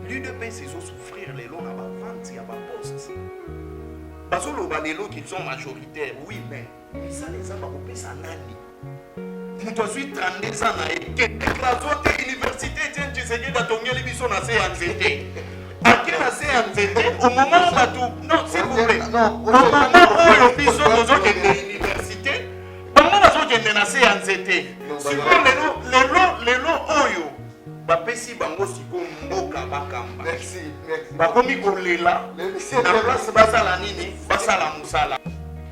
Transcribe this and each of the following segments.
l'UDPS ils ont souffrir les lots dans la vente, il y a pas poste. Parce que les lots qui sont majoritaires, oui, mais ça les a pas coupé ça nani. Tu suis 32 ans et la zone université tiens tu sais que dans ton les bisons na CNZT. À quel CNZT au moment où tout non s'il vous plaît. Au moment où les bisons aux autres universités, comment les autres na CNZT. Sur les lots oyo bapesi bango siko mboka bakamba. Merci. Bakomi kolela na place basala nini basala musala.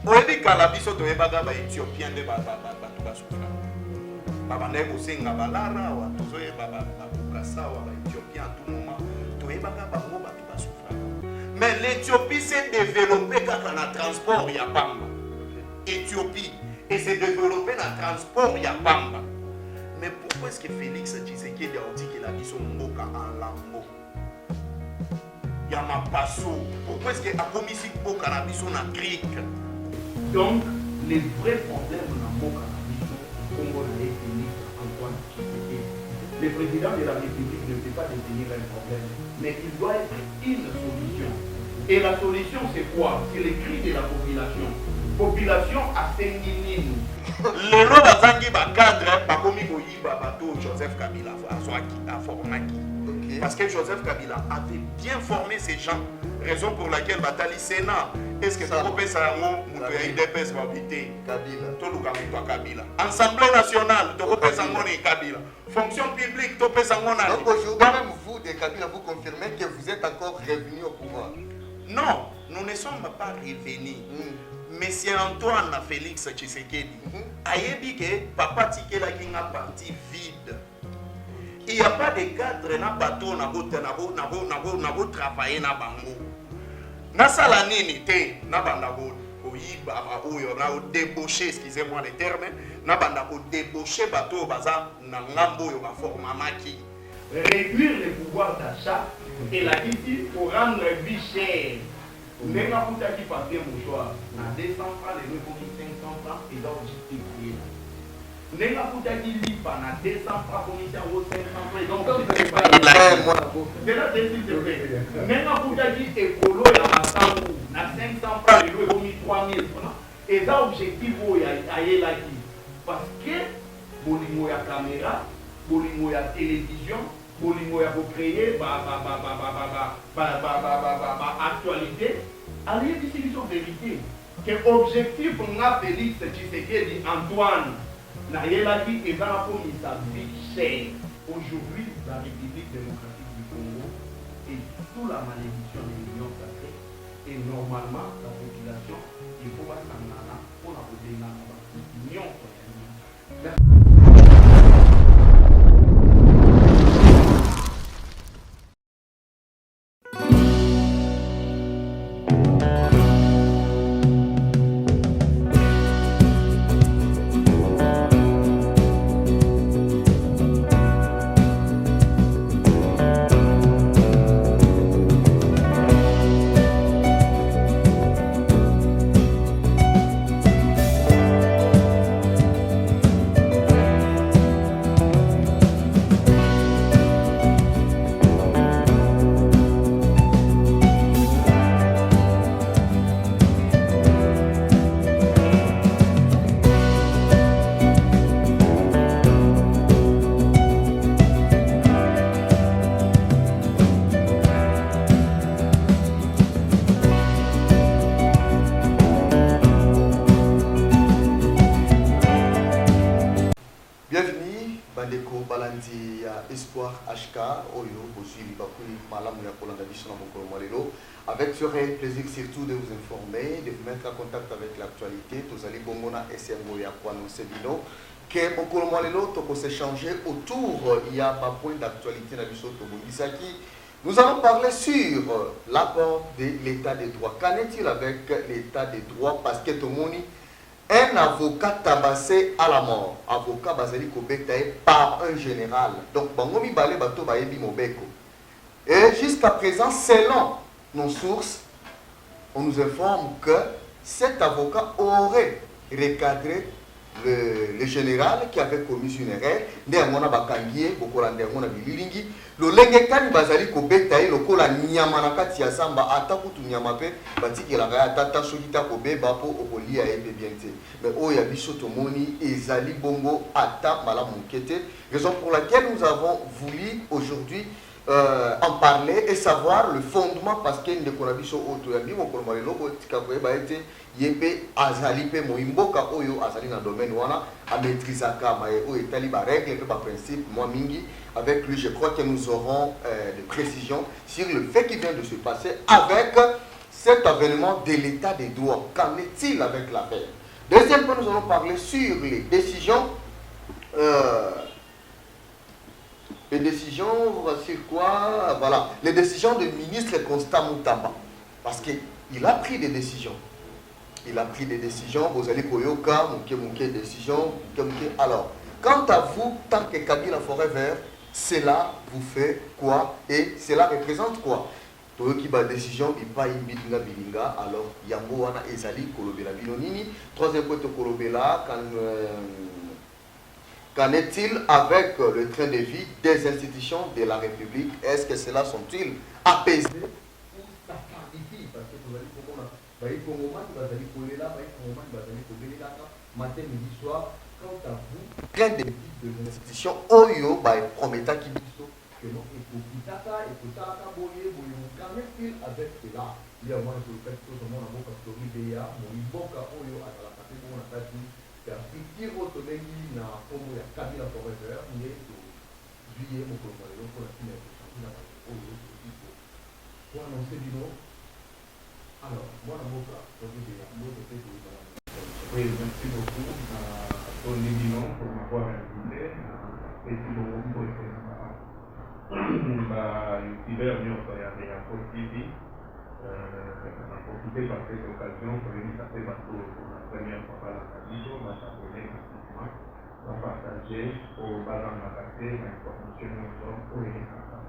Oyebi kala biso toyebaga ba Éthiopien de batu basufra. Babane kosenga balara wa tozoyeba bakasa wa ba Éthiopien à tout moment toyebaga bango batu basufra. Mais l'Éthiopie s'est développée quand on a transport ya pamba. Éthiopie et s'est développée dans le transport ya pamba. Mais pourquoi est-ce que Félix Tshisekedi a dit qu'il a dit son mboka en lambo? Yama passo. Pourquoi est-ce qu'il a commis si mboka na biso na crique? Donc, les vrais problèmes na mboka na biso, Congo est Félix Antoine Tshisekedi. Le président de la République ne peut pas détenir un problème, mais il doit être une solution. Et la solution c'est quoi? C'est le cri de la population. Population à Senginini. Les lois bazangi ba cadre bakomi koyiba bato Joseph Kabila a formaki. Parce que Joseph Kabila avait bien formé ces gens. Raison pour laquelle Batali Sénat. Est-ce que ça peut ça muto ya IDPS babité Kabila. To luka muto Kabila. Assemblée nationale to peut ça ngoni Kabila. Fonction publique to peut ça ngona. Donc aujourd'hui même vous de Kabila vous confirmez que vous êtes encore revenu au pouvoir. Non, nous ne sommes pas revenus. Monsieur Antoine Félix Tshisekedi a dit que papa Tikela qui a parti vide. Il n'y a pas de cadre na bateau na travailler na bango. Na sala nini te na banda ko oyiba oyo na débaucher, excusez-moi le terme, na banda ko débaucher bateau baza na ngambo yo ba forma maki. Réduire le pouvoir d'achat et la ici pour rendre vie chère. Mais quand vous avez passé mon choix, à 200 francs, les 500 francs, et donc justifié. Mais quand vous avez dit à 200 francs, commission 500 francs, et donc c'est pas c'est là s'il te plaît. Mais quand vous avez dit écolo, il y a 500 francs, les 3000 francs, et ça, objectif, il y a parce que, il y a caméra, il y a télévision, il y a créer actualité. Allez dire une vérité. Que l'objectif pour Félix Tshisekedi Antoine n'a rien dit et va pour sa vie chère. Aujourd'hui, la République démocratique du Congo est sous la malédiction de l'Union sacrée. Et normalement, la population, il faut pas s'en aller pour la population de l'Union sacrée. Avec ce réel plaisir surtout de vous informer, de vous mettre en contact avec l'actualité. Tous allez bomona et c'est un quoi nous c'est bino. Que beaucoup de gens ont s'échanger autour. Il y a pas point d'actualité dans l'histoire de nous allons parler sur l'apport de l'état des droits. Qu'en est-il avec l'état des droits? Parce que tout le monde, un avocat tabassé à la mort, avocat basali kobetaye par un général. Donc bangomi balé bato baebi mobeko. Et jusqu'à présent, selon nos sources, on nous informe que cet avocat aurait recadré le général qui avait commis une erreur, néanmoins bakangie, bokolandermo na bililingi, le lengekani bazali kobeta ye lokola nyama na kati ya samba ata kutu nyama pe batiki la kaya tata sokita kobeba po okolia ebe bien te. Mais oya biso tomoni ezali bongo ata malamu kete, raison pour laquelle nous avons voulu aujourd'hui en parler et savoir le fondement parce que nous avons dit que yebe azali pe moimboka oyo azali na domaine wana a maîtriser kama o etali ba règle pe ba principe moi mingi avec lui je crois que nous aurons des précisions sur le fait qui vient de se passer avec cet avènement de l'état des droits. Qu'en est-il avec l'affaire? Deuxième point, nous allons parler sur les décisions voici quoi, voilà, les décisions du ministre Constant Moutamba, parce qu'il a pris des décisions. Il a pris des décisions, vous allez koyoka, mouké décision, alors, quant à vous, tant que Kabila Forêt Vert, cela vous fait quoi et cela représente quoi? Toyoki ba décision, il pas bilinga bilinga, alors Yambo wana ezali kolobela binonini. Troisième point de kolobela, qu'en est-il avec le train de vie des institutions de la République? Est-ce que cela sont-ils apaisés? Matin, midi, soir, quant à vous, train de vie de l'institution, Oyo, promettant qui que non, et pour Pitaka, et pour Taka, Boye, qu'en est-il avec cela? Il y a moins de fait que tout le monde a beaucoup de Floride, mon Iboka, Oyo, à la partie où on a fait fikiri otobengi na kombo ya Kabila Forever ni juillet mokolo lelo pour la finale de championnat oyo pour annoncer bino. Alors moi na boka pour dire ya mot de fait. Oui, merci beaucoup à Tony Bino pour m'avoir invité et puis bon pour l'hiver nyonso ya TV on a profité par cette occasion pour venir taper bateau pour la première fois par la radio, on va s'abonner gratuitement, on va partager au ballon magasin l'information pour les enfants.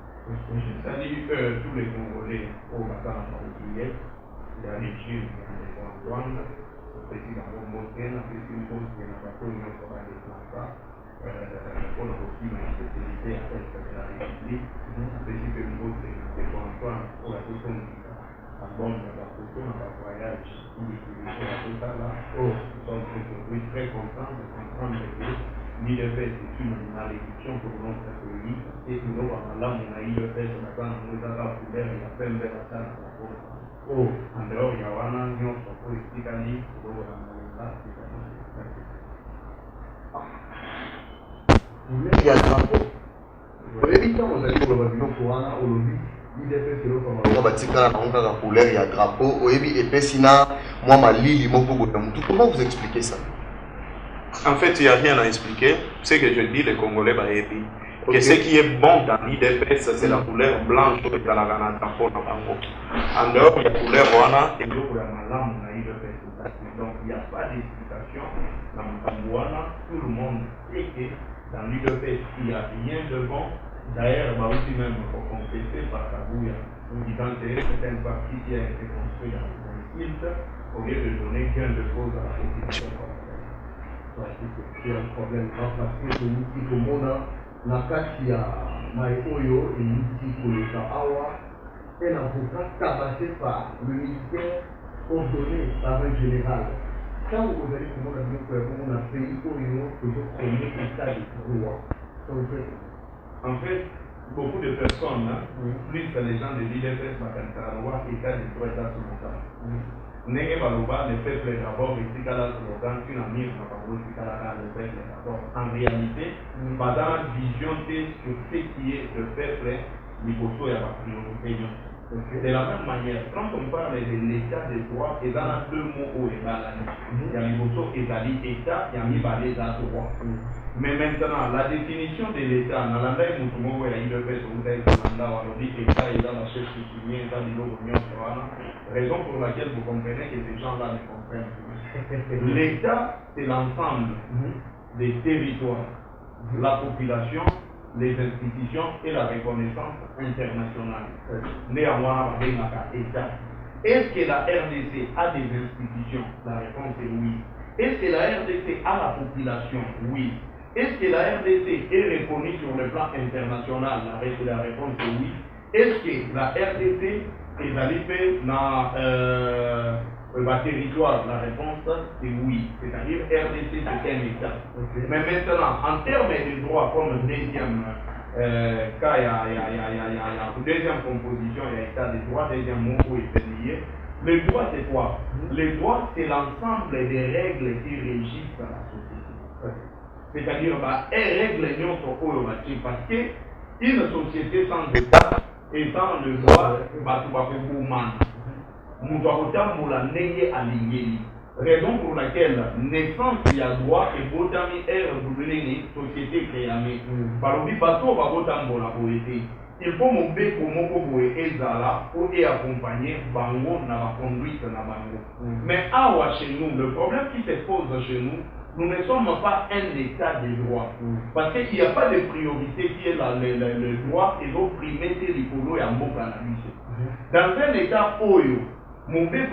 Je salue tous les Congolais au ballon portugais, il y a les Gilles, il y a les Rwanda, le président Montaigne, le président Montaigne, le bateau, il y a les Français, on a aussi une spécialité à l'Est de la République, le président Montaigne, les Français, pour la question à bord de la photo, on va voyage, où je suis tout ça là. Oh, nous sommes très contents de comprendre que l'IDF est une malédiction pour notre pays et que nous avons là, on a l'IDF, on a nous avons couvert, il y a plein de batailles. Oh, en dehors, il y a un union sur politique à l'île, pour la malédiction. Il y a un drapeau. Vous avez dit, on a dit pour le pavillon pour un aujourd'hui. Couleur, il y a drapeau, comment vous expliquez ça? En fait, il n'y a rien à expliquer. Ce que je dis, les Congolais, que ce qui est bon dans l'IDPS, c'est la couleur blanche de la drapeau. En dehors, il y a la couleur wana et l'autre, dans l'IDPS. Donc, il n'y a pas d'explication dans le tout le monde sait que dans l'IDPS, il n'y a rien de bon. D'ailleurs, aussi même pour confesser par Kabouya, disant que c'est une partie qui a été construite dans le site, au lieu de donner gain de cause à la population. C'est un problème parce que nous sommes na kati ya Maïoyo et nous sommes Awa, et l'avocat tabassé par le militaire ordonné par un général. Quand vous allez comment on a fait Oyo, toujours premier état de droit. En fait, beaucoup de personnes, plus que les gens de l'IDFS, Bakantarawa, État de droit état mondial. N'est pas le peuple d'abord, et c'est qu'à la slogan, une amie, on va le peuple d'abord. En réalité, pas dans la vision sur ce qui est le peuple, niveau et la priorité. De la même manière, quand on parle de l'état de droit, et dans deux mots où il y a niveau et l'État, il y a mis les droits. Mais maintenant, la définition de l'État, dans la même où il y a l'État est dans la chef coutumière, dans l'Union, raison pour laquelle vous comprenez que ces gens-là ne comprennent. L'État, c'est l'ensemble des territoires, la population, les institutions et la reconnaissance internationale. Néanmoins, État. Est-ce que la RDC a des institutions? La réponse est oui. Est-ce que la RDC a la population? Oui. Est-ce que la RDC est reconnue sur le plan international? La réponse est oui. Est-ce que la RDC est allée dans le territoire? La réponse est oui. C'est-à-dire RDC c'est un État. Okay. Mais maintenant, en termes de droits, comme deuxième cas, il y a deuxième composition, il y a État de droit, deuxième mot est lié. Le droit c'est quoi? Le droit c'est l'ensemble des règles qui régissent la société. C'est-à-dire, règle parce qu'une société sans État et sans le droit, raison pour laquelle naissance il y a droit et botami est société créée. Par le bateau va botambola poété. Il faut mon bec pour mon cobo et zala pour y accompagner bango na la conduite na bango. Mais à chez nous, le problème qui se pose chez nous, nous ne sommes pas un état de droit. Parce qu'il n'y a pas de priorité qui est le droit et l'autre primité l'ipolo et en bon cannabis. Dans un état oyo, mon bec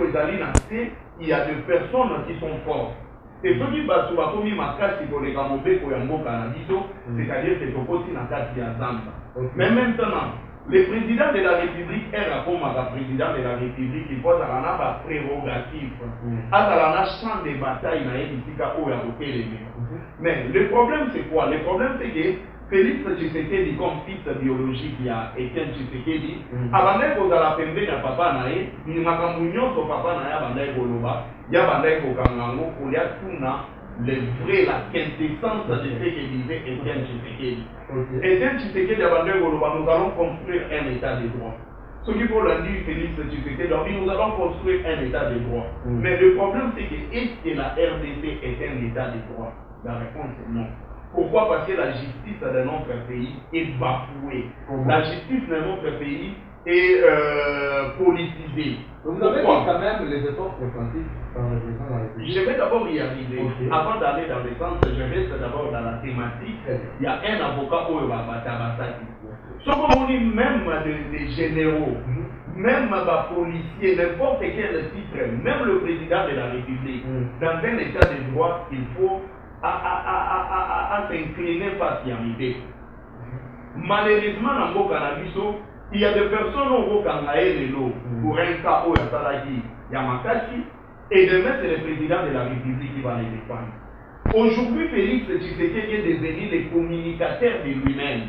il y a des personnes qui sont fortes. Et ceux qui battent comme ma casse pour les gamobés pour un bon cannabis, c'est-à-dire que c'est aussi dans la casse mais maintenant, le président de la République est rapport à la président de la République, il faut avoir la prérogative. Alors, on a champ de bataille dans les mais le problème, c'est quoi? Le problème, c'est que Félix Tshisekedi, comme fils biologique, il y a Etienne Tshisekedi, avant de la pembe de papa nae, il m'a camouillé son papa nae, avant de Goloba, il y a Bandai Kokangango, pour y a tout le vrai, la quintessence de ce que disait Etienne Tshisekedi. Etienne Tshisekedi, avant de Goloba, nous allons construire un état de droit. Ce qui faut le dire, Félix Tshisekedi, nous allons construire un état de droit. Mais le problème, c'est que est-ce que la RDC est un état de droit? La réponse est non. Pourquoi? Parce que la justice de notre pays est bafouée. La justice de notre pays est politisée. Vous avez dit quand même les efforts consentis par le président de la République. Je vais d'abord y arriver. Avant d'aller dans le sens, je reste d'abord dans la thématique. Il y a un avocat au Babatabasaki. Ce qu'on dit même des généraux, même des policiers, n'importe quel titre, même le président de la République, dans un état de droit, il faut à s'incliner patiemment. Malheureusement, dans le cannabis, il y a des personnes au Kangaé pour un cas où il y a Makasi, et demain c'est le président de la République qui va les défendre. Aujourd'hui, Félix Tshisekedi est devenu le communicateur de lui-même.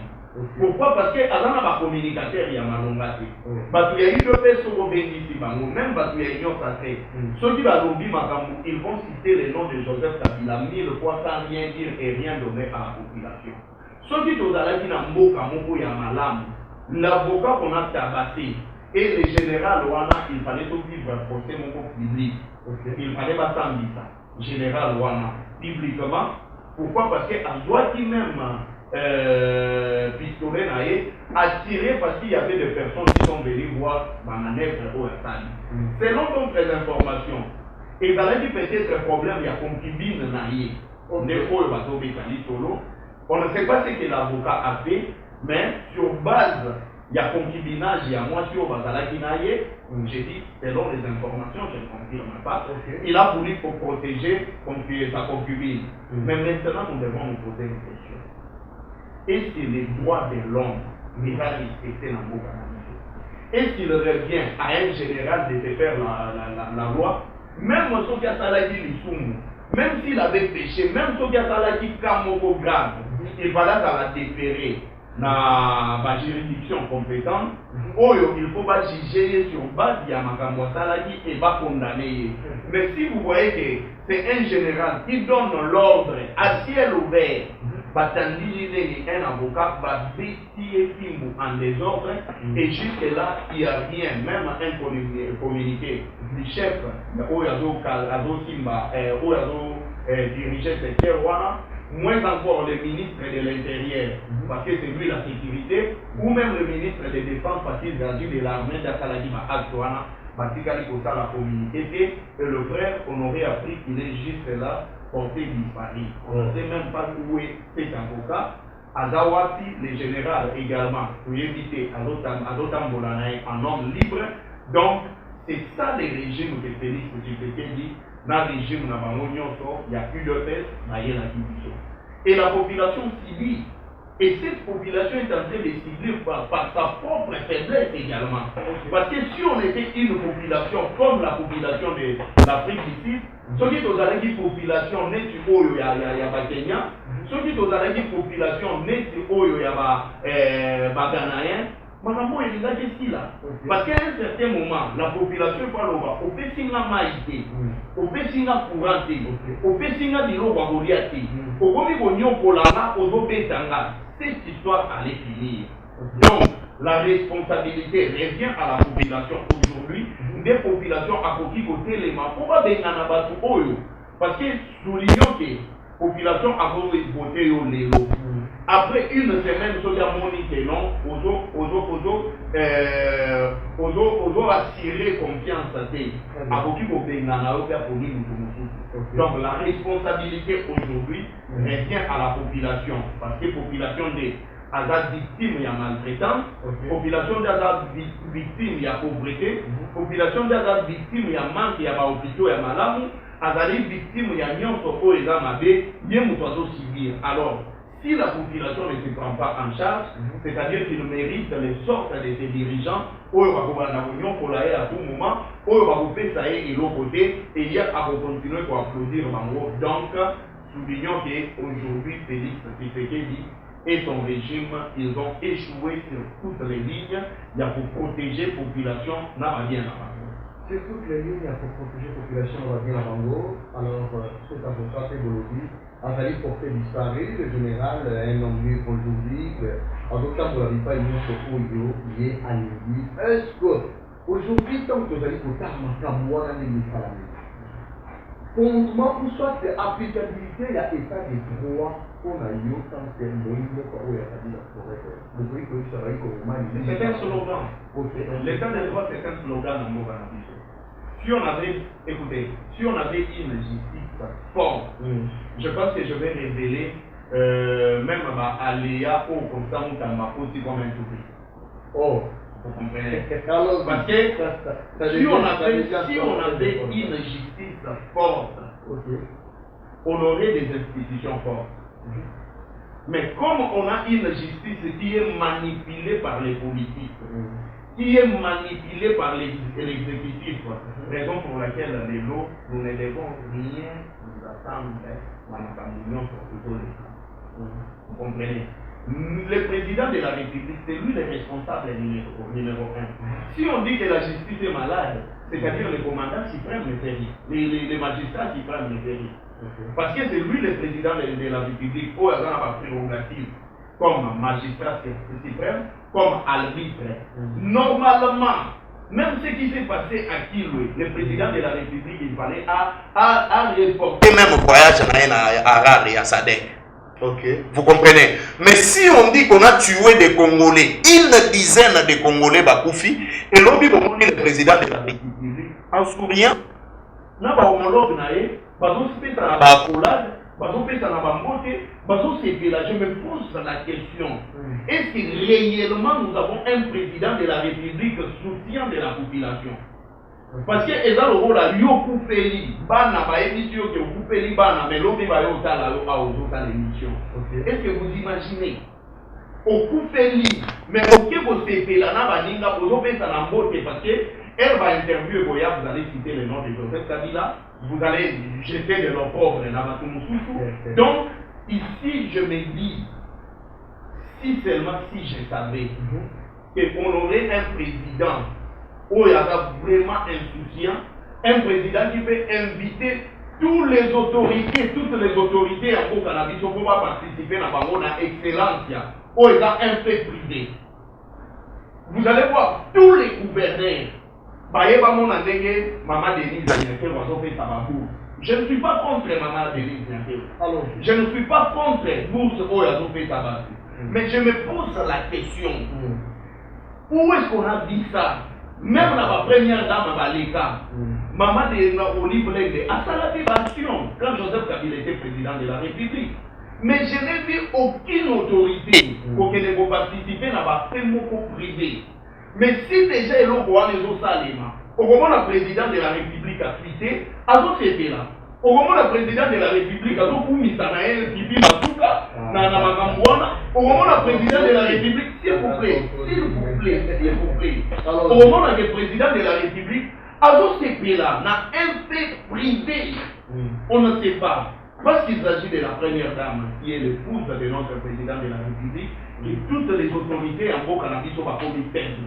Pourquoi? Parce qu'avant la communicateur, il y a Malongati. Parce qu'il y a eu deux personnes au Bénissi, même parce qu'il y a une autre affaire. Ceux qui vont lobby Makamou, ils vont citer le nom de Joseph Kabila 1000 fois sans rien dire et rien donner à la population. Ceux qui sont allés dans Mboka, Moko Yamalam, l'avocat qu'on a tabassé et le général Wana, il fallait tout vivre un procès Moko public. Il fallait pas s'en dire ça. Général Wana, publiquement. Pourquoi? Parce qu'à Zouati même, pistolet attiré parce qu'il y avait des personnes qui sont venues voir ma manœuvre au Estade. Selon d'autres informations, et dans les peut-être problème, il y a concubine naïe. On ne sait pas ce que l'avocat a fait, mais sur base, il y a concubinage, il y a moitié au Bazalaki naïe. J'ai dit, selon les informations, je ne confirme pas, il a voulu pour protéger sa concubine. Mais maintenant, nous devons nous poser une question. Est-ce que les droits de l'homme sera respecté dans le Canada? Est-ce qu'il revient à un général de faire la loi? Même ceux qui ont saladi l'issoum, même s'il avait péché, même ceux qui ont saladi kamoko grave, il fallait la déférer dans la juridiction compétente. Il faut pas juger sur base de Yamakambo saladi et pas condamner. Mais si vous voyez que c'est un général qui donne l'ordre à ciel ouvert, un avocat va détier en désordre et jusque là il n'y a rien, même un communiqué du chef dirigeait ce secteur, moins encore le ministre de l'Intérieur parce que c'est lui la sécurité, ou même le ministre de Défense parce qu'il s'agit de l'armée d'Akalagima Aktoana parce qu'il a la communiqué et le frère Honoré a appris qu'il est juste là porté disparu. On ne sait même pas où est cet avocat. À Zawati, le général également, pour éviter à Zotambolanaï en homme libre. Donc, c'est ça le régime de Félix Tshisekedi. dans le régime, il y a UDPS, et la population civile. Et cette population est en train de cibler par sa propre faiblesse également. Parce que si on était une population comme la population de l'Afrique du Sud, ceux qui ont une population née sur Oyo Yaba Kenya, ceux qui ont une population née sur Oyo Yaba Ghanaïen, madame, il y a des là. Parce qu'à un certain moment, la population parle au Pessinga Maïté, au Pessinga Couranté, au Pessinga Diloba Goliaté, au Gomi Polana, au Zobetanga. Cette histoire allait finir. Donc, la responsabilité revient à la population aujourd'hui, des populations à côté les mains. Pourquoi Benganabatu Oyo? Parce que soulignons que la population a voté au Lélo. Après une semaine, nous avons monité, non, aux assurer confiance à tes. Donc la responsabilité aujourd'hui revient à la population. Parce que la population des victimes, il y a maltraitance, population des victimes, il y a pauvreté, population des victimes, il y a manque, il y a hôpitaux, il y a malade, azali victime, il y a nyonso ko eza mabe, yemutozo civil. Alors, si la population ne se prend pas en charge, c'est-à-dire qu'il mérite les sortes de ses dirigeants, ou va pour à tout moment, ou va vous faire ça et l'autre côté, et il y a à continuer pour applaudir Mango. Donc, soulignons qu'aujourd'hui, Félix Tshisekedi et son régime, ils ont échoué sur toutes les lignes. Il y a pour protéger la population, n'a pas bien là-bas. Sur toutes les lignes, pour protéger la population, on va bien à Bango. Alors, cet avocat, c'est Bolodi, a fallu porter disparu, le général, un homme mieux aujourd'hui, en tout cas, vous n'avez pas une autre audio, il est à l'Église. Est-ce que, aujourd'hui, tant que vous allez pour Tarmakamoua, dans l'Église à la maison, fondement pour soit applicabilité, il y a état des droits qu'on a eu, tant que Moïse, quoi, où il y a dit la forêt, vous voyez que ça va être comme mal. C'est un slogan. L'état des droits, c'est un slogan de Moganabis. Si on avait, écoutez, si on avait une justice forte, je pense que je vais révéler même à Léa ou comme ça, on t'a aussi comme un tout petit. Oh, vous comprenez? Parce que si on avait une justice forte, on aurait des institutions fortes. Mais comme on a une justice qui est manipulée par les politiques, qui est manipulé par l'exécutif, raison pour laquelle les lots, nous ne devons rien nous attendre dans la communion sur tout l'État. Vous comprenez? Le président de la République, c'est lui le responsable numéro 1. Si on dit que la justice est malade, c'est-à-dire le commandant suprême le fait, les magistrats suprêmes le fait. Parce que c'est lui le président de la République, pour avoir la prérogative comme magistrat suprême, comme arbitre. Normalement, même ce qui s'est passé à Kilwe, le président de la République, il fallait à reporter même voyage à Harare et à Sadek. Vous comprenez? Mais si on dit qu'on a tué des Congolais, une dizaine de Congolais Bakoufi, et l'on dit qu'on est le président de la République, en souriant, n'a pas homologue naé, bazo se fait à la accolade, bazo fait à la bambote, bazo se fait là. Je me pose la question, est-ce que réellement nous avons un président de la République soutien de la population? Parce que eza le rôle à Yoku Feli, Bana ba émission que Yoku Feli Bana, mais l'homme va y avoir là à aux l'émission. Est-ce que vous imaginez? Yoku Feli, mais ok vous savez là na ba ninga vous avez ça na mbote parce que elle va interviewer Boya, vous allez citer le nom de Joseph Kabila, vous allez jeter de leurs pauvres na Batumususu. Donc ici je me dis, si seulement si je savais qu'on aurait un président où il y a vraiment insouciant, un président qui peut inviter toutes les autorités en Cannabis pour pouvoir participer à la excellence, où il y a un fait privé. Vous allez voir tous les gouverneurs. Je ne suis pas contre Maman Denise. Je ne suis pas contre Bourse Oyazope Tabac. Mais je me pose la question, où est-ce qu'on a dit ça? Même la première dame à Baleka, Maman de Olive Lende, à sa libération, quand Joseph Kabila était président de la République. Mais je n'ai vu aucune autorité pour qu'elle participer à la privé. Mais si déjà il y a les Salima, Au moment le président de la République a tweeté, Azo c'était là. Au moment le président de la République a dit Misanaël, Bibi Matuka, Nana Makamouana. Au moment le président de la République, s'il vous plaît, au moment le président de la République, Azo c'était là, dans un fait privé, on ne sait pas. Parce qu'il s'agit de la première dame, qui est l'épouse de notre président de la République, et toutes les autorités en beau cannabis sont pas commis perdre.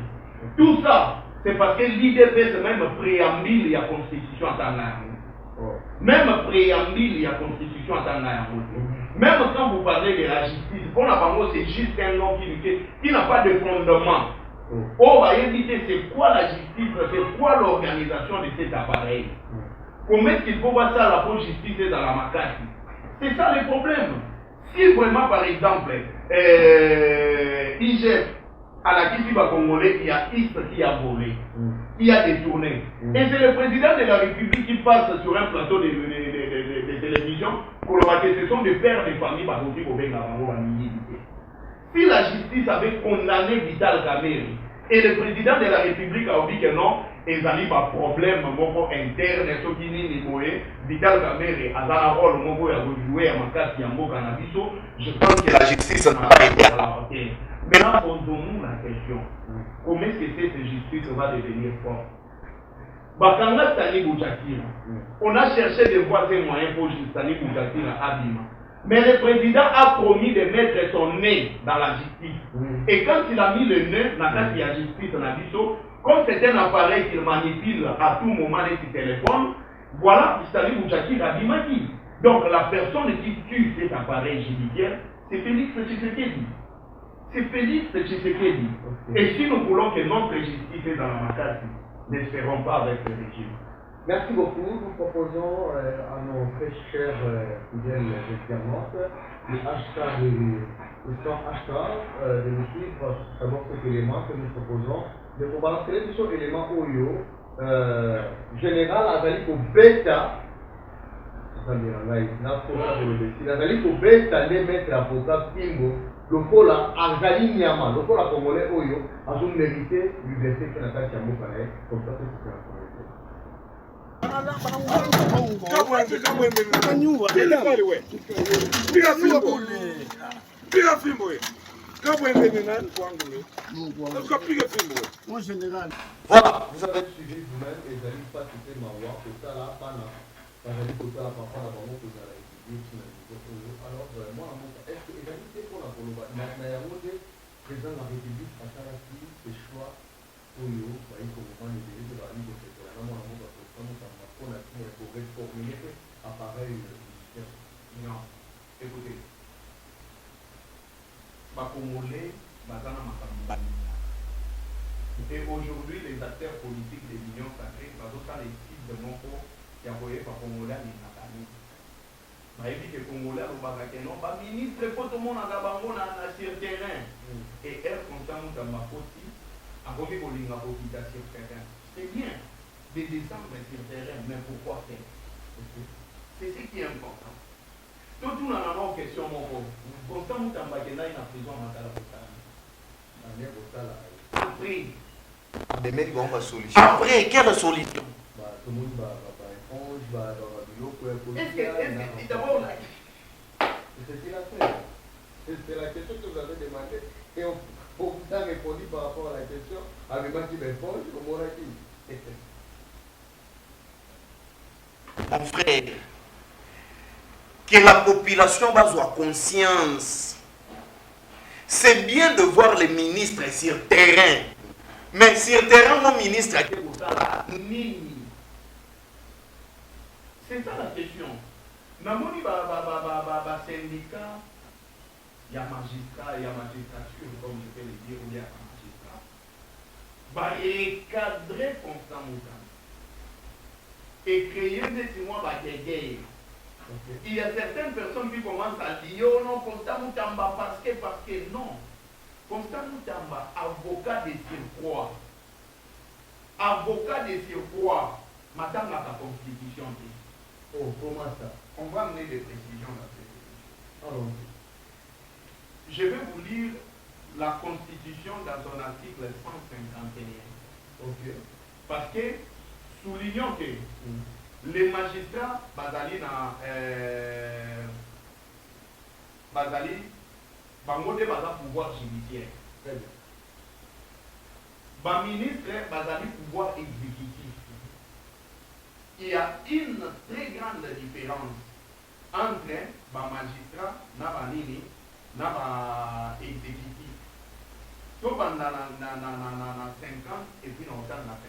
Tout ça, c'est parce que l'IDP, c'est même préambule, il y a constitution en temps. Même préambule, il y a constitution en temps. Même quand vous parlez de la justice, pour la banque, c'est juste un nom qui n'a pas de fondement. On va éviter c'est quoi la justice, c'est quoi l'organisation de cet appareil. Comment est-ce qu'il faut voir ça, la bonne justice dans la macaque? C'est ça le problème. Si vraiment, par exemple, IGF, à la Kisiba Congolais, il y a X qui a volé, qui a détourné. Et c'est le président de la République qui passe sur un plateau de télévision pour le que ce sont des pères de famille si la justice avait condamné Vital Kamerhe et le président de la République a dit que non, ils n'ont pas de problème interne, ce qui n'est pas Vital Kamerhe a un rôle joué à Makasi Yambo Canabiso, je pense que la justice n'a pas été à la hauteur. Maintenant, posons-nous la question. Comment est-ce que cette justice va devenir forte? Bakanga Stani Bouchakira. On a cherché des voies et moyens pour Stani Bouchakira à Bima. Mais le président a promis de mettre son nez dans la justice. Et quand il a mis le nez dans la justice, comme c'est un appareil qu'il manipule à tout moment avec ses téléphones, voilà, Stani Bouchakira a dit. Donc la personne qui tue cet appareil judiciaire, c'est Félix Tshisekedi. C'est Félix Tshisekedi. Et si nous voulons que notre justice est dans la Makasi, n'espérons pas avec le régime. Merci beaucoup. Nous proposons à nos très chers fidèles internautes le hashtag de nous suivre d'abord cet élément que nous proposons. De vous balancer sur l'élément OYO. Général Azali Beta. Azali Beta, les maîtres avocats Pingo. Le Kola, Azali Nyama, le Kola Congolais Oyo, a son mérité l'université qui n'a pas été amoureux, comme ça c'est la Voilà, vous avez suivi vous-même et vous n'allez pas quitter ma voix, c'est ça là, pas là. Vous allez écouter la parole avant que vous allez étudier. Alors, moi, est-ce que l'égalité pour la Colombie, le président de la République a fait ses choix pour nous, il faut vraiment les délais de la Ligue, etc. Là, moi, on va pour la pour réformer appareil judiciaire. Non, écoutez, Bakomole, Bazana Makambani. Et aujourd'hui, les acteurs politiques de l'Union sacrée, Bazoka les types de Moko, qui a envoyé Bakomole à l'Inakani. Baïbi que Congolais au Bagakeno, ba ministre pour tout le monde à Bango sur le terrain. Et elle constamment dans ma côté, a commis pour l'Inga sur le terrain. C'est bien de descendre sur le terrain, mais pourquoi faire? C'est ce qui est important. Tout le monde a une question, mon pauvre. Constamment dans Bagena, il a besoin de la après. Des mecs vont pas solution. Après, quelle solution? Tout le monde va éponge, va est-ce que d'abord là, c'est ce qu'il a fait. C'est la question que vous avez demandée. Et on vous a répondu par rapport à la question. Avec moi qui m'éponge, on m'aurait dit. Mon frère, que la population va avoir conscience. C'est bien de voir les ministres sur terrain. Mais sur terrain, mon ministre, c'est ça la question. Namoni syndicat, il y a magistrat, il y a magistrature, comme je peux le dire, ou il y a magistrat. Encadrer constamment. Et créer des témoins guerre. Il y a certaines personnes qui commencent à dire oh non, Constant Moutamba, parce que non. Constant Moutamba, avocat de surcroît. Avocat de surcroît. Madame la constitution. Oh, comment ça? On va amener des précisions dans cette question. Alors, je vais vous lire la constitution dans son article 151. ok. Parce que soulignons que les magistrats bazali na bazali bango de baza pouvoir judiciaire. Ba ministre bazali pouvoir exécutif. Il y a une très grande différence entre ba magistrat na ba nini na ba exécutif. To banda na 50 et puis on entend na 51.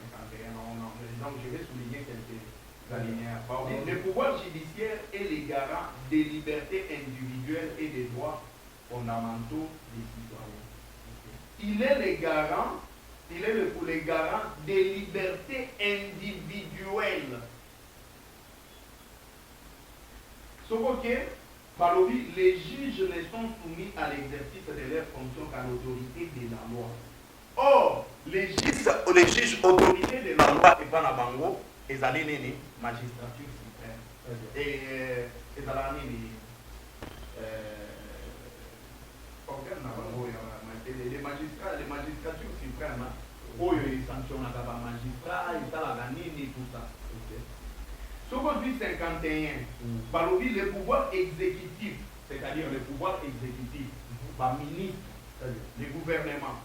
Donc je vais souligner quelques alinéas. Le pouvoir judiciaire est le garant des libertés individuelles et des droits fondamentaux des citoyens. Il est le garant, le garant des libertés individuelles. Sauf que, les juges ne sont soumis à l'exercice de leurs fonctions qu'à l'autorité de la loi. Or, les juges autorités de la loi et pas la bango, ils allaient les magistrature suprême. Et ils allaient les magistratures suprêmes, ils sanctionnent les magistrats, ils sanctionnent tout ça. Ce qu'on dit 51, le pouvoir exécutif, c'est-à-dire le pouvoir exécutif, le ministre, le gouvernement,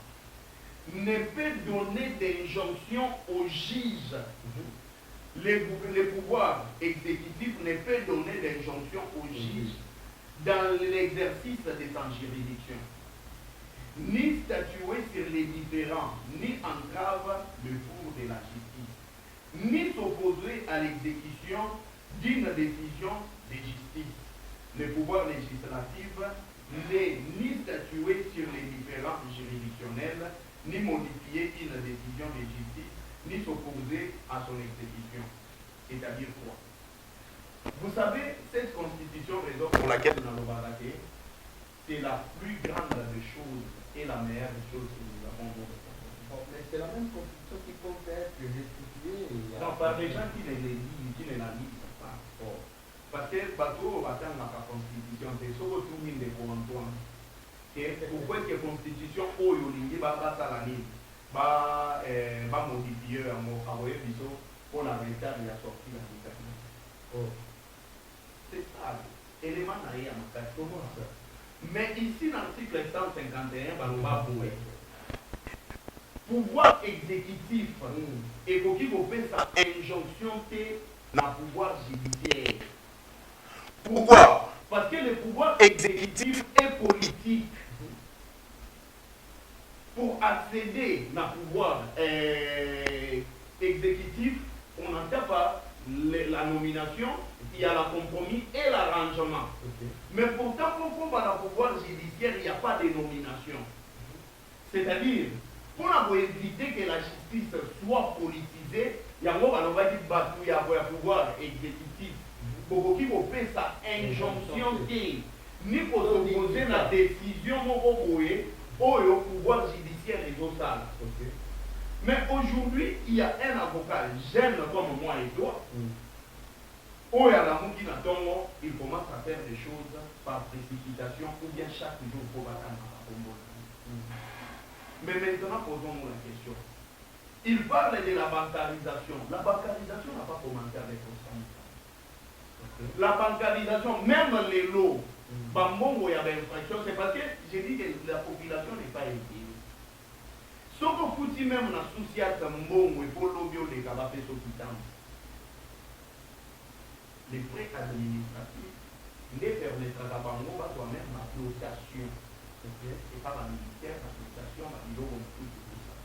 ne peut donner d'injonction aux juges. Le pouvoir exécutif ne peut donner d'injonction aux juges dans l'exercice de sa juridiction, ni statuer sur les différends, ni entrave le cours de la justice, ni s'opposer à l'exécution d'une décision de justice. Le pouvoir législatif n'est ni statuer sur les différends juridictionnels, ni modifier une décision de justice, ni s'opposer à son exécution. C'est-à-dire quoi? Vous savez, cette constitution, raison pour laquelle nous avons baraqué, c'est la plus grande des choses et la meilleure des choses que nous avons voté. Mais c'est la même constitution qui peut être restituée. Non, par les gens qui ne la lisent pas. Parce que bateau va attendre la constitution, c'est ce que tout le monde est pour Antoine. Pourquoi que la constitution, oh, il va modifier un mot, pour la retard et la sortie de la dictature. C'est ça, élément derrière ma tête. Comment ça? Mais ici, dans l'article 151, on va voir. Pouvoir exécutif, et qui vous fait sa injonction dans le pouvoir judiciaire. Pourquoi? Parce que le pouvoir exécutif est politique. Pour accéder dans le pouvoir exécutif, on n'entend pas la nomination, il y a le compromis et l'arrangement. Mais pourtant, pour le pouvoir judiciaire, il n'y a pas de nomination. C'est-à-dire, pour éviter que la justice soit politisée, il y a un pouvoir exécutif. Pour qu'il vous fait sa injonction, ni pour s'opposer à la décision au pouvoir judiciaire et social. Mais aujourd'hui, il y a un avocat jeune comme moi et toi, il commence à faire des choses par précipitation ou bien chaque jour pour attendre. Mais maintenant, posons-nous la question. Il parle de la bancarisation. La bancarisation n'a pas commencé avec Osama. La bancarisation, même les lots, Bambongo, il y avait infraction, c'est parce que j'ai dit que la population n'est pas éduquée. Ce que foutu même dans la société Mbongo et pour l'obio de Kabapé Sokitan, les frais administratifs ne permettra à Bango pas toi-même la dotation. Et pas la militaire, la dotation, la niveau tout ça.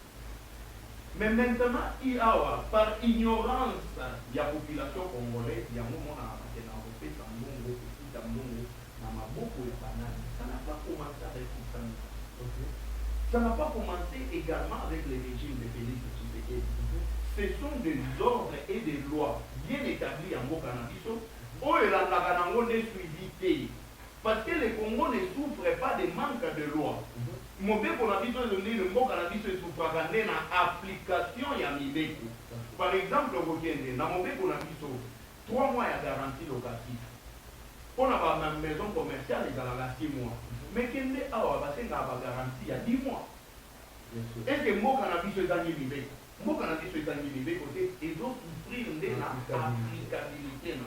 Mais maintenant, il y a, par ignorance de la population congolaise, il y a un moment dans le fait que Mbongo, ça n'a pas commencé avec Koussan. Ça n'a pas commencé également avec le régime de Félix Tshisekedi. Ce sont des ordres et des lois bien établis en Bokanabiso, où la Naganango n'est suivi. Parce que le Congo ne souffre pas de manque de loi. Mobé Bonabiso est donné le Bokanabiso est souffrant dans l'application de Mibeko. Par exemple, dans Mobé Bonabiso, 3 mois de garantie locative. Pour avoir ma maison commerciale, il y a 6 mois. Mais qu'il y a une garantie il y a 10 mois. Est-ce que mon cannabis est dans l'Ibé? Mon cannabis des côtés et d'autres souffrir de l'applicabilité.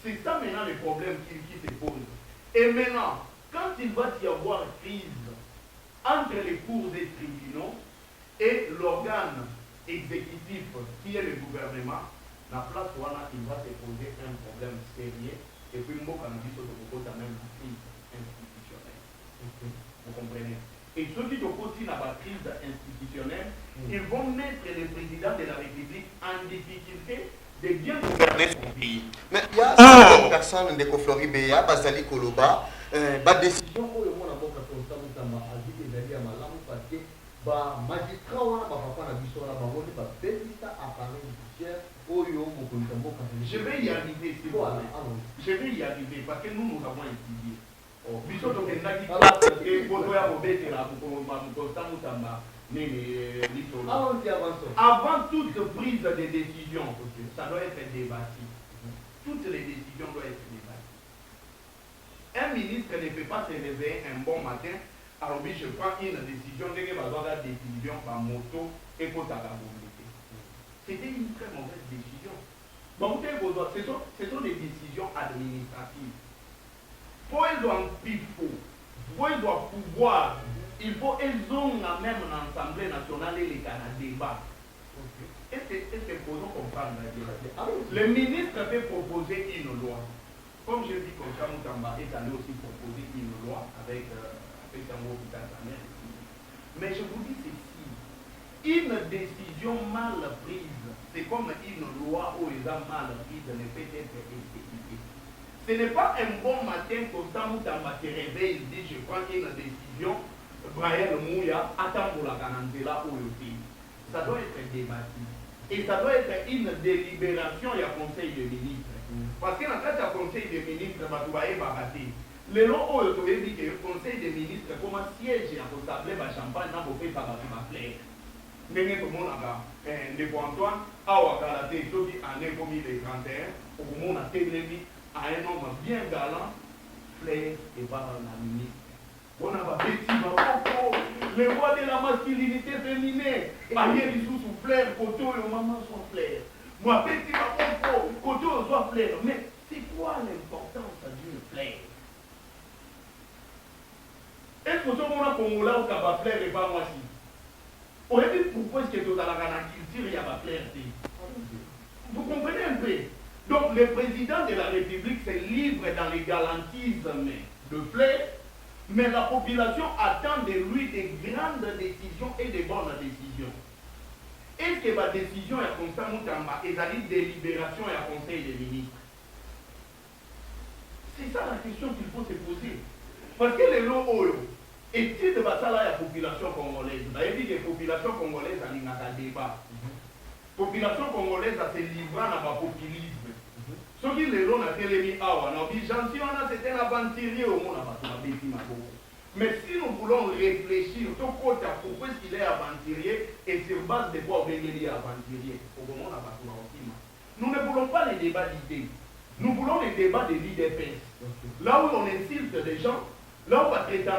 C'est ça maintenant le problème qui se pose. Et maintenant, quand il va y avoir crise entre les cours des tribunaux et l'organe exécutif qui est le gouvernement, la place où il va se poser un problème sérieux et puis moi quand je dis ça même la crise institutionnelle. Vous comprenez? Et ceux qui opposent à la crise institutionnelle, ils vont mettre le président de la République en difficulté de bien gouverner son pays. Mais il y a certaines personnes de Koflori Beya, Bazali Koloba, décision pour le monde à Boka Kontamutama, a dit que d'aller à Malamu parce que magistrat wana papa na biso na bango te ba petita appareil judiciaire oyo mokontambo ka. Je vais y arriver si vous voulez. Je vais y arriver parce que nous avons étudié. Biso to kendaki parce que boto ya bobete la mokontamutama avant toute prise de décision, ça doit être débattu. Toutes les décisions doivent être débattues. Un ministre ne peut pas se réveiller un bon matin, alors oui, je prends une décision, dès que je dois faire décision par moto et pour ta mobilité. C'était une très mauvaise décision. Bon, ce sont des décisions administratives. Pour ils doivent pouvoir. Il faut qu'ils ont même l'Assemblée nationale et les Canadiens débat. Est-ce que nous comprendre? Le ministre peut proposer une loi. Comme je dis, Kontamutamba est allé aussi proposer une loi avec Sango Pitantamé. Mais je vous dis ceci, une décision mal prise, c'est comme une loi où ils ont mal prise, ne peut être exécutée. Ce n'est pas un bon matin Kontamutamba se réveille, il dit je prends une décision. Brian Mouya attend pour la Canandela ou le pays. Ça doit être débattu. Et ça doit être une délibération et un conseil de ministres. Parce que dans le conseil des ministres, vous voyez, le long où il dit que le conseil des ministres, comme siège à Costablé, champagne, n'a pas fait ça, va plaire. Mais tout le monde a dit, Antoine, à Ouakalate, ceux qui en est commis les 31, au monde a télémis à un homme bien galant, plaire et par la ministre. On a le roi de la masculinité féminine. Aïe, ils sont soufflés, côté et maman sont fleurs. Moi, petit maman, côté soit fleur. Mais c'est quoi l'importance d'une fleur? Est-ce que ce moment Congolais qui a fleur et pas moi si? On a dit pourquoi est-ce que tu as la culture il y a pas fleur? Vous comprenez un peu? Donc le président de la République se livre dans les galantismes de fleurs. Mais la population attend de lui des grandes décisions et des bonnes décisions. Est-ce que ma décision est constamment et la délibération et un conseil des ministres? C'est ça la question qu'il faut se poser. Parce que les lots études de la population congolaise, vous avez dit que la population congolaise a un débat. La population congolaise a se livré à la populisme. Ce qui les lots a télémis à c'était un aventurier au monde. Mais si nous voulons réfléchir, pourquoi est-ce qu'il est aventurier et sur base de quoi on est aventurier, nous ne voulons pas les débats d'idées. Nous voulons les débats de l'IDPS. Là où on insulte des gens, là où on traite la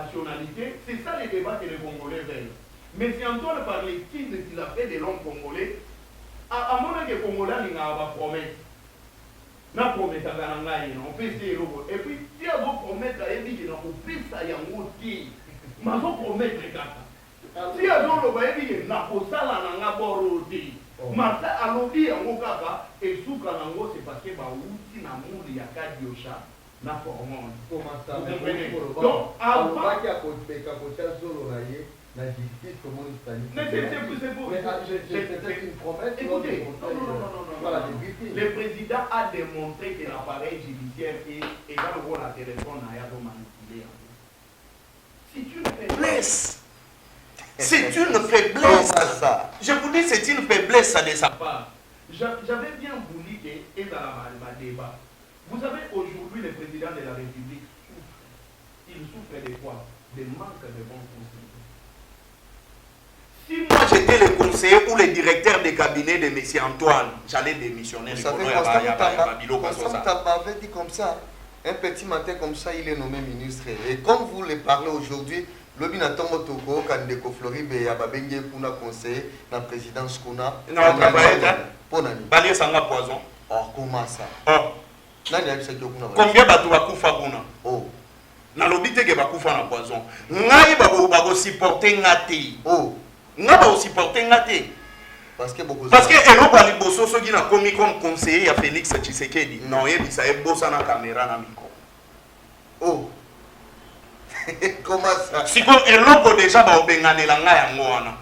nationalité, c'est ça les débats que les Congolais veulent. Mais si Antoine parlait qu'il a fait des longs Congolais, à mon avis, les Congolais n'ont pas promesse. Na promesse à Ganangaï, on fait ces robots. Et puis, si on va promettre à Ebi, on fait ça, il y a un outil. Mais on va promettre les gars. Si on va dire que na posala na ngaboroté. Mais ça, à l'objet, on va et sous Kanango, c'est parce que bah outil na mouli ya kadiocha na formon. Comment ça? Donc, avant la justice, comment il s'agit. Mais c'est pour. C'est une promesse. Écoutez, non. Le président a démontré que l'appareil judiciaire est dans le rôle à téléphone à Yado manipulé. C'est une faiblesse. C'est une faiblesse. Je vous dis, c'est une faiblesse de sa part. J'avais bien voulu qu'il y ait un débat. Vous savez, aujourd'hui, le président de la République souffre. Il souffre de quoi? De manque de bons conseils. Si moi j'étais le conseiller ou le directeur de cabinet de M. Antoine, j'allais démissionner. Vous savez, Kontamutamba avait dit comme ça. Un petit matin comme ça, il est nommé ministre. Et comme vous le parlez aujourd'hui, lobi na tongo toko kandeko Floribe ya babenge kuna conseil na présidence kuna na travailler pour nani balier sanga poison. Oh comment ça? Oh Nani a bisa kuna? combien batu bakufa kuna? Oh na lobi te ke bakufa na poison. Ngai bako supporter ngati. oh Nga ba supporter ngati. parce que eloko ali boso soki na komi comme conseiller ya Félix Tshisekedi. Non yebisa e bosa na caméra na micro. Oh comment ça? Siko eloko déjà ba obenganela nga yango wana.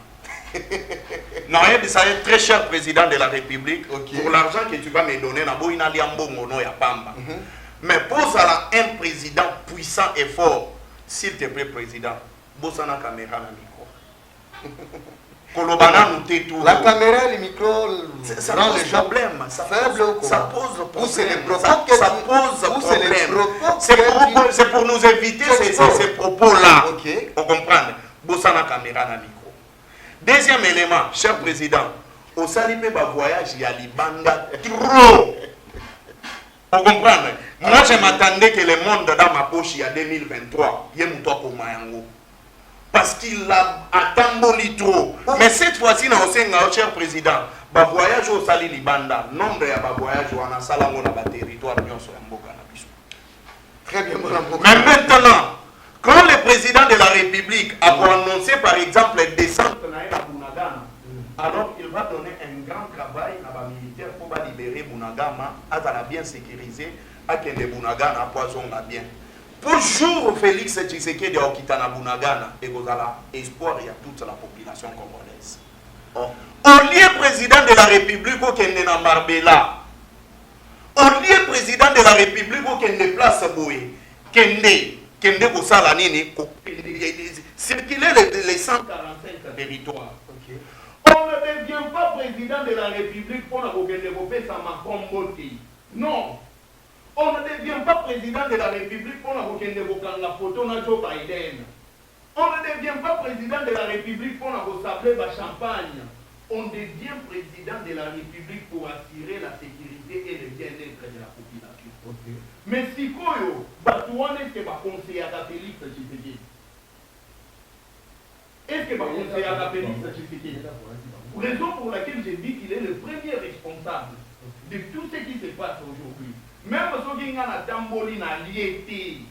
Non, ça est très cher président de la République. Okay. Pour l'argent que tu vas me donner, na bo ina liambongo no ya pamba. Mais pose à un président puissant et fort. S'il te plaît, président, bossa na caméra na micro. Kolobana nous tait tout. La caméra, le micro, ça pose problème. Ça pose problème. Ça pose problème. C'est pour nous éviter ces propos-là. Okay. Vous comprenez? Bossa na caméra na micro. Deuxième élément, cher président, au salipé ba voyage ya libanda trop. Vous comprenez? Moi je m'attendais que le monde dans ma poche il y a 2023, il y a muto ko mayango. Parce qu'il a attamboli trop. Mais cette fois-ci na osenga cher président, ba voyage au sali libanda, nombre ya ba voyage wana salango na ba territoire nyonso ya mboka na biso. Très bien mon amour. Mais maintenant, quand le président de la République a annoncé par exemple descendre à Bunagana, alors il va donner un grand travail à les militaires pour libérer Bunagama, à bien sécurisé, à Kende Bunagana, à Poison bien. Pour jour Félix Tshisekedi de Okitana Bunagana, et vous avez espoir, il y a toute la population congolaise. Au lieu président de la République, au Kende na Marbella, au lieu président de la République, au Kende Place Boué, Kende circuler les 145 territoires. Okay. On ne devient pas président de la République pour développer sa macomboti. Non. On ne devient pas président de la République pour développer la photo de Joe Biden. On ne devient pas président de la République pour s'appeler la champagne. On devient président de la République pour assurer la sécurité et le bien-être de la population. Okay. Mais si Koyo, est-ce que va conseiller à Félix Tshisekedi? Est-ce que va conseiller à Félix Tshisekedi? Raison pour laquelle j'ai dit qu'il est le premier responsable de tout ce qui se passe aujourd'hui. Même si on a tamboli na liété,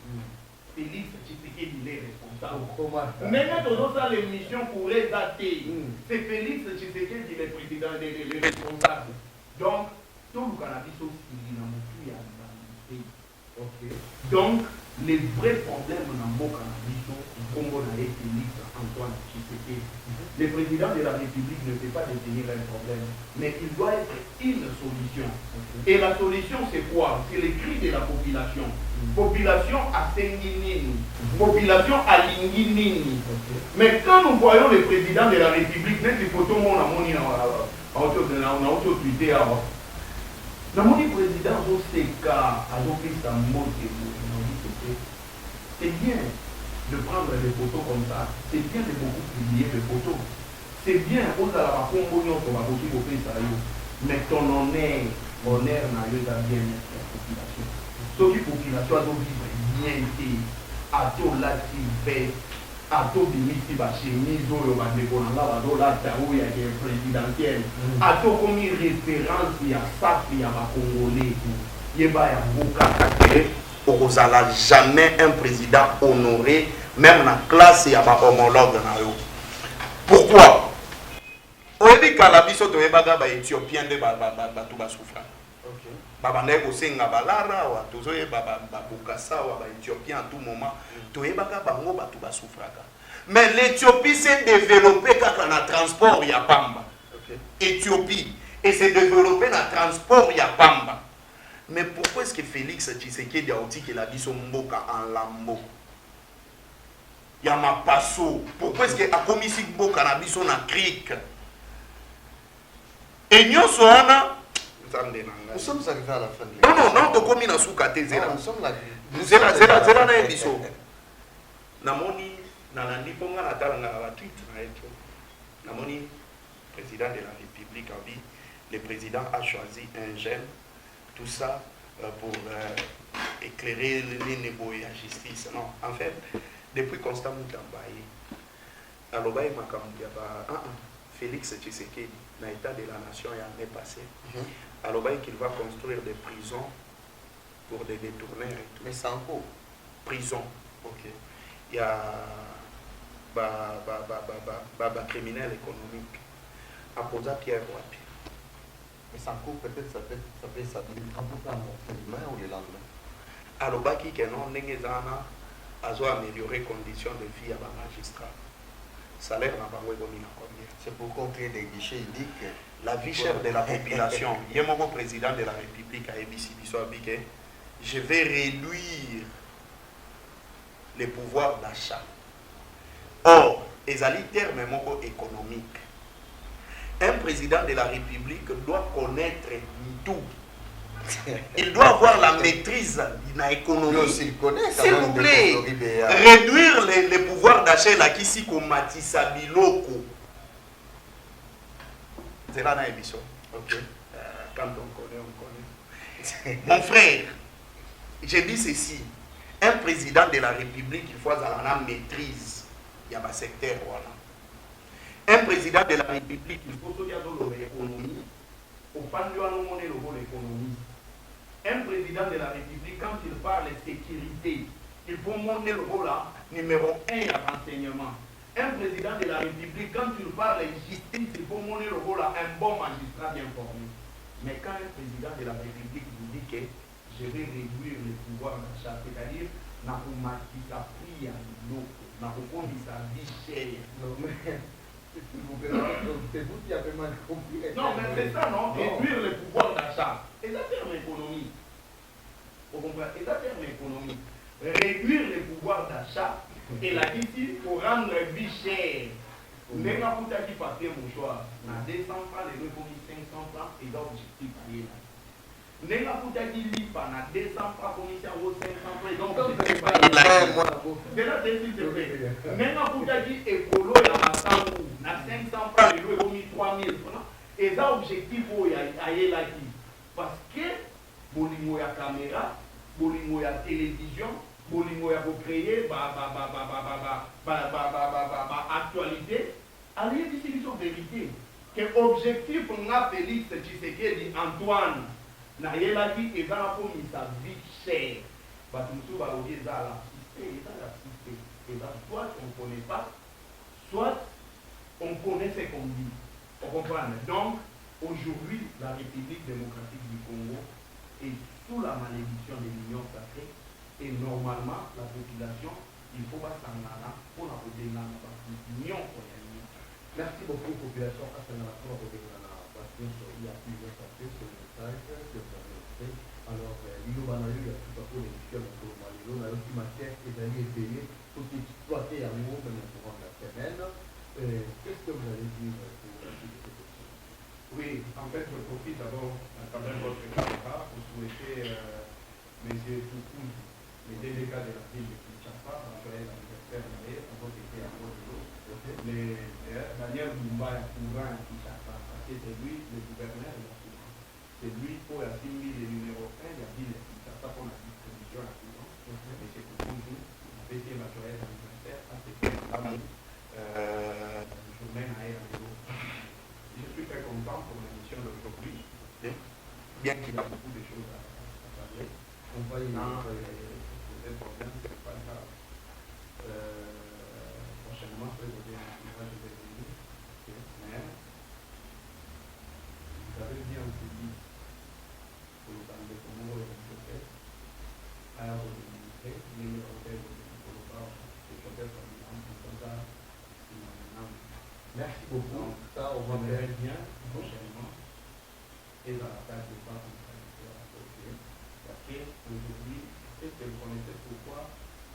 Félix Tshisekedi il est responsable. Maintenant, dans l'émission pour les athées, c'est Félix Tshisekedi le président, le responsable. Donc, tout le cannabis aussi, il a montré à pays. Okay. Donc, les vrais problèmes dans le cannabis, Congo n'a été Félix Antoine Tshisekedi. Le président de la République ne peut pas détenir un problème, mais il doit être une solution. Okay. Et la solution, c'est quoi? C'est le cri de la population. Population à Senginini, population à Linginini. Okay. Mais quand nous voyons le président de la République, même si photos on a monté Twitter, dans mon président, c'est bien de prendre des photos comme ça, c'est bien de beaucoup publier des photos. C'est bien, mais ton honneur n'a bien être la population. Ce qui population doit vivre bien, à tout la veste, à tout dimiti ba chemise oyo ba dekolanga ba dola taou ya présidentielle, à tout comme référence ya safi ya ba congolais, yeba ya boka ozala jamais un président honoré même na classe ya ba homologue na yo. Pourquoi? Oyebi kala biso toyebaka ba éthiopien de ba tout ba souffrant. OK. Babandai ko senga balara wa tozoyeba ba bokasa wa ba éthiopien à tout moment toyebaka bango ba tout ba souffraka. Mais l'Éthiopie s'est développée quand on a transport ya pamba. OK. Éthiopie et s'est développée na transport ya pamba. Mais pourquoi est-ce que Félix Tshisekedi a dit qu'il a dit son mboka en lambo? Yama passo. Pourquoi est-ce qu'il a commis si mboka na biso na crique? Et nous sommes nous sommes arrivés à la fin de l'émission. Non, tu commis na soukate zera. Nous sommes là. Zera na biso. Namoni nalandi ponga na talanga na tweet na eto. Namoni président de la République a dit le président a choisi un jeune. Tout ça pour éclairer les négociations à justice. Non, en fait, depuis Constant Moutambaye, alobaye makambu ya ba Félix Tshisekedi na état de la nation et l'année passée, alobaye qu'il va construire des prisons pour des détourneurs et tout. Mais c'est en cours. Prison. Ok. Il y a criminel économique. Aposa Pierre Wapi. Mais c'est en cours, peut-être ça peut s'appeler en demain ou le lendemain. Alobaki que non, Nengezana a amélioré les conditions de vie à la magistrat. Salaire n'a pas combien. C'est pour qu'on crée des guichets uniques. La vie chère de la population. Il y a mon président de la République à EBC Bissoabike. Je vais réduire les pouvoirs d'achat. Or, les termes économiques. Un président de la République doit connaître tout. Il doit avoir la maîtrise de l'économie. S'il vous plaît, réduire les pouvoirs d'achat là qui s'y commatissent à Biloko. C'est là dans l'émission. Quand on connaît. Mon frère, je dis ceci. Un président de la République, il faut avoir la maîtrise. Il y a un secteur. Voilà. Un président de la République, il faut qu'il y ait l'économie. Un président de la République, quand il parle de sécurité, il faut monter le rôle là, numéro 1 à renseignement. Un président de la République, quand il parle de justice, il faut monter le rôle là, un bon magistrat bien formé. Mais quand un président de la République vous dit que je vais réduire le pouvoir d'achat, c'est-à-dire, n'a pas pris à l'eau, n'a pas sa vie chère. C'est vous qui avez mal compris. Non, mais c'est ça, non? Réduire le pouvoir d'achat. Et ça terme économie. Vous comprenez? Et ça terme économie. Réduire le pouvoir d'achat et la ici pour rendre vie chère. Même à Pouta qui papier mon choix, na 200 francs, les deux commis 500 francs, et donc objectif lié là. Même à Pouta qui lit pas, na 200 francs, commission 500 francs, et donc objectif lié là. S'il te plaît. Même à Pouta qui écolo et à Massangou, na 500 francs, les deux commis 3000 francs, et ça objectif où il y a là qui. Parce que, bolimo ya caméra, bolimo ya télévision, bolimo ya créer actualité, allez ici sur vérité. Que objectif on a Félix Tshisekedi Antoine, na yela qui est dans la famille sa vie chère. Batumsu va oser ça la cité, ça la cité. Et bien soit on ne connaît pas, soit on connaît ce qu'on dit. On comprend. Donc aujourd'hui la République démocratique du Congo est sous la malédiction de l'Union sacrée. Et normalement, la population, il faut pas s'en aller pour la population. Merci beaucoup, population. Il y a plusieurs papiers sur le message que vous avez fait. Alors, il y a tout à fait l'émission de Malilo. La matière est d'aller essayer pour exploiter un mot dans le courant de la semaine. Qu'est-ce que vous allez dire pour la suite de cette question? Oui, en fait, je profite d'abord à travers votre caméra pour souhaiter M. Toukoun, les délégués de la ville de Kinshasa, en joyeux anniversaire d'ailleurs, en votre été à Bordeaux, Daniel Mumba est courant à Kinshasa, parce que c'est lui le gouverneur de la ville. C'est lui pour la ville le numéro 1 de la ville de Kinshasa pour la distribution à la prison. M. Toukoun, on a fêté ma joyeux anniversaire, ça c'était la journée à Bordeaux. Je suis très content pour l'émission d'aujourd'hui, bien qu'il y a beaucoup de choses à parler. On va y Problème, c'est pas grave. Prochainement, je vais vous dire je vais venir. Mais vous avez bien aussi pour le temps de Congo et le fait, à vous ministrer, mais pour le temps, c'est peut-être comme ça. Merci beaucoup. Ça, on va faire bien prochainement. Et dans la page de temps, on va faire parce qu'aujourd'hui, est-ce que vous connaissez pourquoi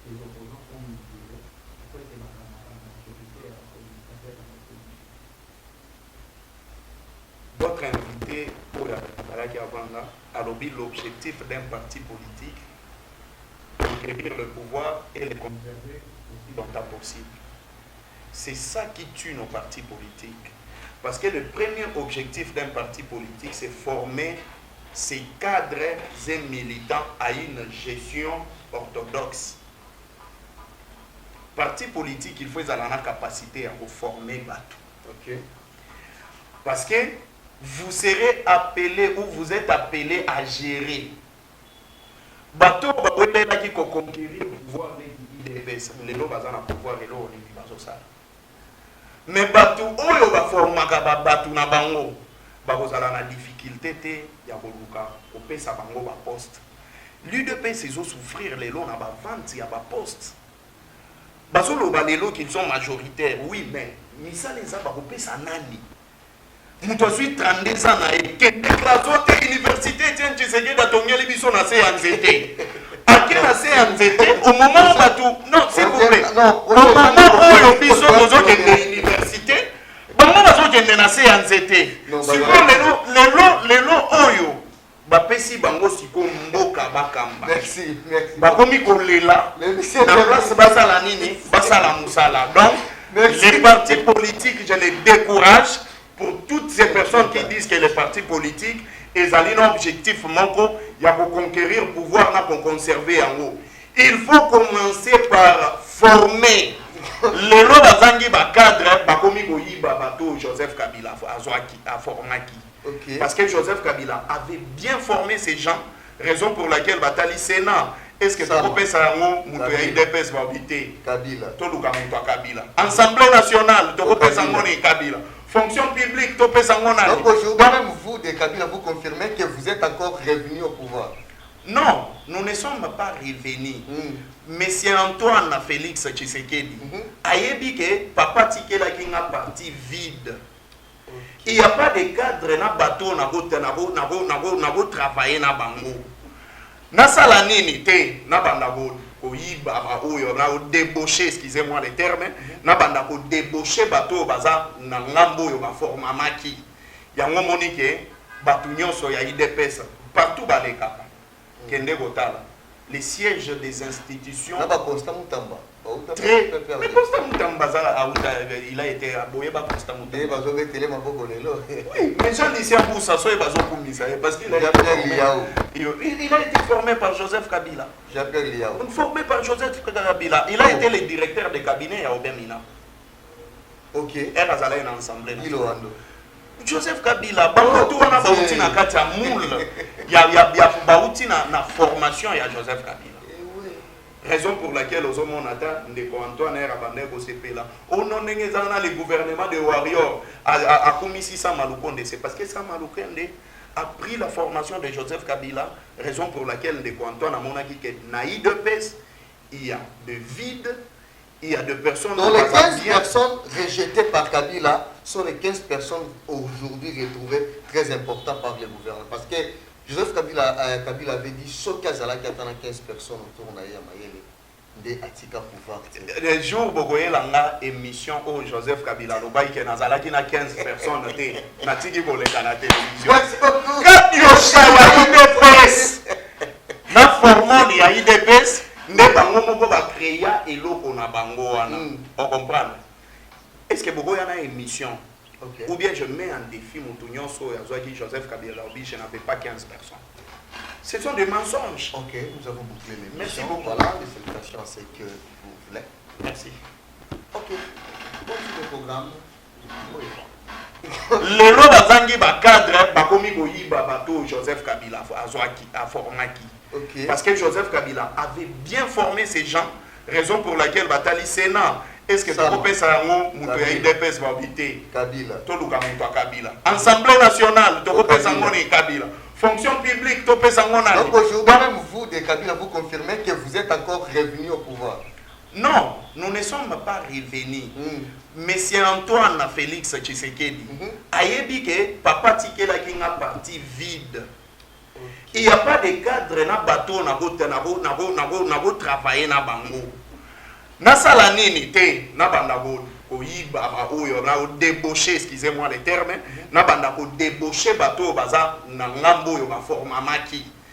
les opposants sont mutilés? Pourquoi c'est la majorité à la communication dans notre pays? Votre invité, pour a lobby l'objectif d'un parti politique, conquérir le pouvoir et le conserver aussi longtemps possible. C'est ça qui tue nos partis politiques. Parce que le premier objectif d'un parti politique, c'est former ces cadres et militants à une gestion orthodoxe. parti politique, il faut avoir la capacité à reformer Batou. Ok. Parce que vous serez appelé ou vous êtes appelé à gérer. Bateau, qui conquérir le pouvoir de l'IDPS. Les lois basent le pouvoir et l'eau, mais bateau, oyo va former bateau na bango. Bazala na difficulté, il y a au pesa bango ba poste. L'UDPS, ils ont souffrir les lois na ba vente, il y a ba poste. Bazolo ba les lois qui sont majoritaires, oui, mais ça les a ba pesa nani. Muto suis 32 ans na e que université tient tu sais que datonga les biso na CNZT. À quel CNZT au moment où bateau non, s'il vous plaît. Au moment où le biso aux autres université, bango bazo kende na CNZT. Siko les lots oyo bapesi bango siko mboka bakamba. Merci. Bakomi kolela na place basala nini basala musala. Donc les partis politiques, je les décourage pour toutes ces personnes qui disent que les partis politiques ils ont un objectif manco, il y a pour conquérir le pouvoir, pour conserver en haut. Il faut commencer par former les lois d'Azangi cadre, bakomi goyiba bateau Joseph Kabila à formaki. Okay. Parce que Joseph Kabila avait bien formé ces gens, raison pour laquelle Batali Sénat. Est-ce que tu peux ça IDPS va habiter Kabila. Kabila. Assemblée nationale, tu peux ça Kabila. Fonction publique, tu peux ça donc aujourd'hui, même vous, de Kabila, vous confirmez que vous êtes encore revenu au pouvoir. Non, nous ne sommes pas revenus. Monsieur Antoine Félix Tshisekedi a dit que Papa Tikela qui a parti vide. Il n'y a pas de cadre na bateau na travailler na bango. Na sala nini te na banda ko yiba ba oyo na débaucher, excusez-moi les termes, na banda ko débaucher bateau baza na ngambo yo ba forma maki. Yango monike batu nyonso ya IDPS partout baleka. Kende gotala. Les sièges des institutions. Na ba Constant Mutamba. Très. Mais Constant Mutamba il a été aboyé par Constant Mutamba. Oui, mais Jean Lucien Boussa soy bazo kumisa parce qu'il il a été formé par Joseph Kabila. Formé par Joseph Kabila. Il a été le directeur de cabinet à Obemina. OK. Elle a allé en assemblée. Joseph Kabila, bango wana bauti na kati ya moule. Ya bauti na formation ya Joseph Kabila. Raison pour laquelle aux hommes on attend Ndeko Antoine et Rabandé Gosepela. On a le gouvernement de Warrior a commis ça Maloukonde. C'est parce que ça Maloukonde a pris la formation de Joseph Kabila. Raison pour laquelle Ndeko Antoine a monaki que naïd de pèse, il y a de vide, il y a de personnes. Donc les 15 personnes rejetées par Kabila sont les 15 personnes aujourd'hui retrouvées très importantes par le gouvernement. Parce que Joseph Kabila avait dit ce cas-là qui attend 15 personnes autour de Mayele de Atika pouvoir. Le jour où vous avez émission où Joseph Kabila qui a 15 personnes na tiki ko le la télévision. Quand IDPS na formation ya IDPS ne bango moko ba créer eloko na bango wana. On comprend. Est-ce que vous avez une émission? Okay. Ou bien je mets en défi Moutounion Soyazoaki Joseph Kabila, je n'avais pas 15 personnes. Ce sont des mensonges. Ok, nous avons bouclé l'émission. Merci beaucoup. Voilà, les salutations à ce que vous voulez. Merci. Ok, continue le programme. Les lois d'Azangi cadre, bakomi goyiba bateau Joseph Kabila à formaki. Okay. Parce que Joseph Kabila avait bien formé ces gens, raison pour laquelle Batali Sénat. Est-ce que tu peux ça IDPS va habiter Kabila. Kabila. Assemblée nationale, tu peux ça Kabila. Fonction publique, tu peux ça donc aujourd'hui, même vous, de Kabila, vous confirmez que vous êtes encore revenu au pouvoir. Non, nous ne sommes pas revenus. Monsieur Antoine Félix Tshisekedi a dit que Papa Tikela qui a parti vide. Il n'y a pas de cadre na bateau na travailler na bango. Na sala nini te na banda ko yiba ba oyo na débaucher, excusez-moi les termes, na banda ko débaucher bateau baza na ngambo yo ba forma maki.